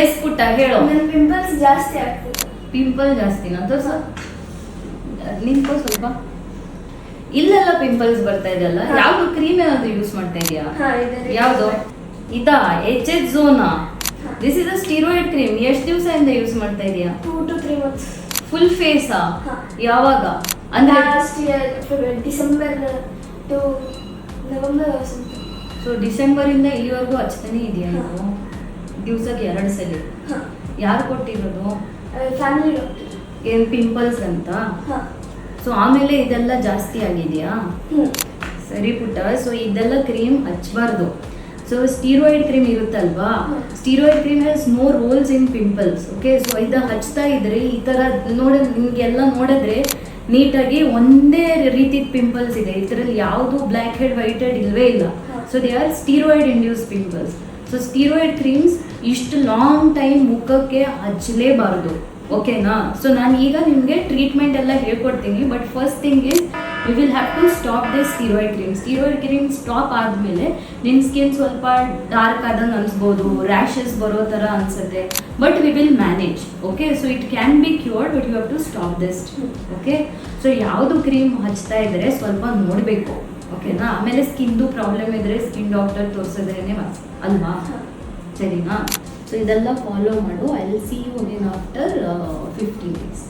S ಪುಟ್ಟ ಹೇಳು. Pimples ಜಾಸ್ತಿ ಆಗ್ತದೆ. ಪಿಂಪಲ್ ಜಾಸ್ತಿನಾ ತೋರ್ಸ, ನಿಂತ್ಕೋ ಸ್ವಲ್ಪ. ಇಲ್ಲೆಲ್ಲ ಪಿಂಪಲ್ಸ್ ಬರ್ತಾ ಇದೆಯಲ್ಲ, ಯಾವ್ದು ಕ್ರೀಮ್ ಏನಾದ್ರು ಯೂಸ್ ಮಾಡ್ತಾ ಇದೀಯಾ? ಯಾವ್ದು? ಇದಾ H H zona? This is a steroid cream. ಎಷ್ಟು ದಿವಸದಿಂದ ಯೂಸ್ ಮಾಡ್ತಾ ಇದೀಯಾ? 2 to 3 months. ಫುಲ್ ಫೇಸಾ? ಯಾವಾಗ ಅಂದ್ರೆ? Last year December to November. So December ಇಂದ ಇಲ್ಲಿವರೆಗೂ ಹಚ್ತಾನೆ ಇದೆಯಾ ನೀವು? ದಿವ್ಸಕ್ಕೆ 2 ಸಲ? ಯಾರು ಕೊಟ್ಟಿರೋದು? Family doctor. ಏನ್ ಪಿಂಪಲ್ಸ್ ಅಂತ? ಸೊ ಆಮೇಲೆ ಇದೆಲ್ಲ ಜಾಸ್ತಿ ಆಗಿದೆಯಾ? ಸರಿ ಪುಟ್ಟ. ಸೊ ಇದೆಲ್ಲ ಕ್ರೀಮ್ ಹಚ್ಬಾರ್ದು. ಸೊ ಸ್ಟೀರಾಯ್ಡ್ ಕ್ರೀಮ್ ಇರುತ್ತಲ್ವಾ, steroid cream has no roles in pimples. Okay, so ಇದು ಹಚ್ತಾ ಇದ್ರೆ ಈ ತರ ನಿಮ್ಗೆಲ್ಲ ನೋಡಿದ್ರೆ ನೀಟಾಗಿ ಒಂದೇ ರೀತಿ ಪಿಂಪಲ್ಸ್ ಇದೆ. ಇದರಲ್ಲಿ ಯಾವುದು ಬ್ಲ್ಯಾಕ್ ಹೆಡ್ ವೈಟ್ ಹೆಡ್ ಇಲ್ವೇ ಇಲ್ಲ. So they are steroid induce pimples. So steroid creams ಇಷ್ಟು ಲಾಂಗ್ ಟೈಮ್ ಮುಖಕ್ಕೆ ಹಚ್ಚಲೇಬಾರ್ದು. ಓಕೆನಾ? ಸೊ ನಾನು ಈಗ ನಿಮಗೆ ಟ್ರೀಟ್ಮೆಂಟ್ ಎಲ್ಲ ಹೇಳ್ಕೊಡ್ತೀನಿ. But first thing is we will have to stop this steroid cream. Steroid cream stop ಆದಮೇಲೆ ನಿನ್ನ ಸ್ಕಿನ್ ಸ್ವಲ್ಪ ಡಾರ್ಕ್ ಆದಂಗೆ ಅನಿಸ್ಬೋದು, ರ್ಯಾಷಸ್ ಬರೋ ಥರ ಅನಿಸುತ್ತೆ. But we will manage. Okay, so it can be cured, but you have to stop this. Okay, so ಯಾವುದು cream ಹಚ್ತಾ ಇದ್ರೆ ಸ್ವಲ್ಪ ನೋಡಬೇಕು. ಓಕೆನಾ? ಆಮೇಲೆ ಸ್ಕಿನ್ದು ಪ್ರಾಬ್ಲಮ್ ಇದ್ರೆ ಸ್ಕಿನ್ ಡಾಕ್ಟರ್ ತೋರಿಸಿದ್ರೇನೆ ಅಲ್ವಾ? ಸರಿನಾ? ಸೊ ಇದೆಲ್ಲ ಫಾಲೋ ಮಾಡು. I will see you in after 15 days.